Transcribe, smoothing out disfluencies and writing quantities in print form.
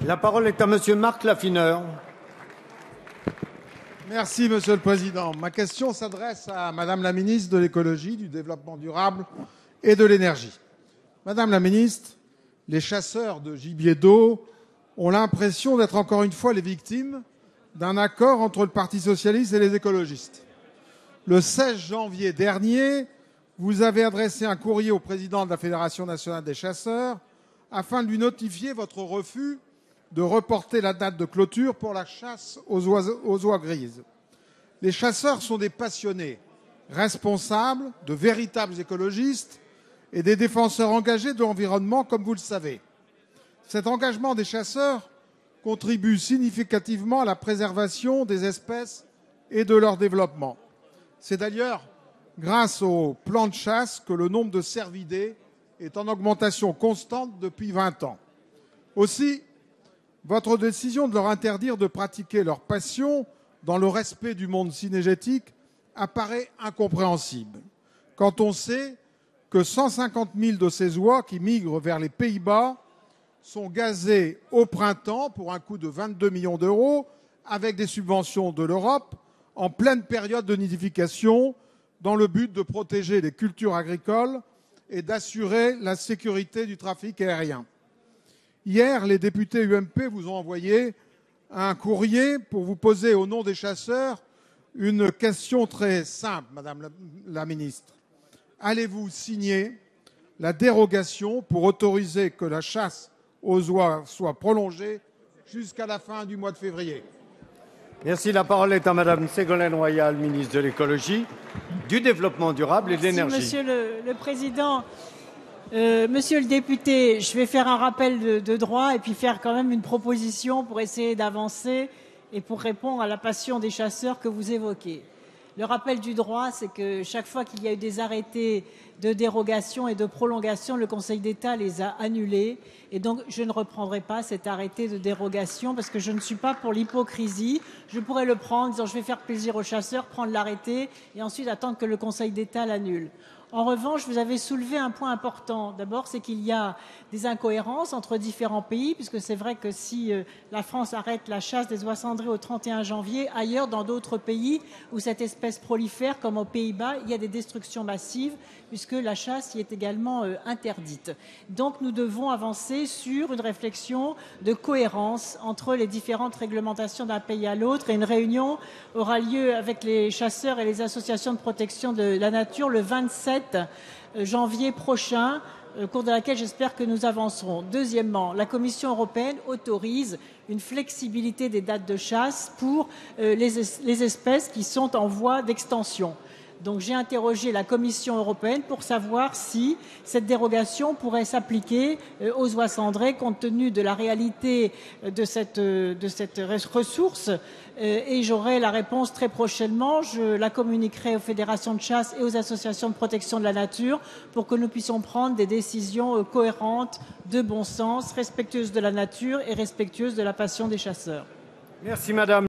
La parole est à Monsieur Marc Laffineur. Merci, Monsieur le Président. Ma question s'adresse à Madame la ministre de l'Écologie, du Développement durable et de l'Énergie. Madame la ministre, les chasseurs de gibier d'eau ont l'impression d'être encore une fois les victimes d'un accord entre le Parti socialiste et les écologistes. Le 16 janvier dernier, vous avez adressé un courrier au président de la Fédération nationale des chasseurs afin de lui notifier votre refus de reporter la date de clôture pour la chasse aux oies grises. Les chasseurs sont des passionnés, responsables, de véritables écologistes et des défenseurs engagés de l'environnement, comme vous le savez. Cet engagement des chasseurs contribue significativement à la préservation des espèces et de leur développement. C'est d'ailleurs grâce au plan de chasse que le nombre de cervidés est en augmentation constante depuis 20 ans. Aussi, votre décision de leur interdire de pratiquer leur passion dans le respect du monde cynégétique apparaît incompréhensible quand on sait que 150 000 de ces oies qui migrent vers les Pays-Bas sont gazées au printemps pour un coût de 22 millions d'euros avec des subventions de l'Europe en pleine période de nidification dans le but de protéger les cultures agricoles et d'assurer la sécurité du trafic aérien. Hier, les députés UMP vous ont envoyé un courrier pour vous poser au nom des chasseurs une question très simple, Madame la ministre. Allez-vous signer la dérogation pour autoriser que la chasse aux oies soit prolongée jusqu'à la fin du mois de février? Merci. La parole est à Madame Ségolène Royal, ministre de l'Écologie, du Développement durable et de l'Énergie. Monsieur le Président. Monsieur le député, je vais faire un rappel de droit et puis faire quand même une proposition pour essayer d'avancer et pour répondre à la passion des chasseurs que vous évoquez. Le rappel du droit, c'est que chaque fois qu'il y a eu des arrêtés de dérogation et de prolongation, le Conseil d'État les a annulés. Et donc, je ne reprendrai pas cet arrêté de dérogation parce que je ne suis pas pour l'hypocrisie. Je pourrais le prendre en disant je vais faire plaisir aux chasseurs, prendre l'arrêté et ensuite attendre que le Conseil d'État l'annule. En revanche, vous avez soulevé un point important. D'abord, c'est qu'il y a des incohérences entre différents pays, puisque c'est vrai que si la France arrête la chasse des oies cendrées au 31 janvier, ailleurs, dans d'autres pays où cette espèce prolifère, comme aux Pays-Bas, il y a des destructions massives, puisque la chasse y est également interdite. Donc, nous devons avancer sur une réflexion de cohérence entre les différentes réglementations d'un pays à l'autre. Et une réunion aura lieu avec les chasseurs et les associations de protection de la nature le 27 janvier prochain, au cours de laquelle j'espère que nous avancerons. Deuxièmement, la Commission européenne autorise une flexibilité des dates de chasse pour les espèces qui sont en voie d'extension. Donc j'ai interrogé la Commission européenne pour savoir si cette dérogation pourrait s'appliquer aux oies cendrées compte tenu de la réalité de cette ressource et j'aurai la réponse très prochainement. Je la communiquerai aux fédérations de chasse et aux associations de protection de la nature pour que nous puissions prendre des décisions cohérentes, de bon sens, respectueuses de la nature et respectueuses de la passion des chasseurs. Merci Madame.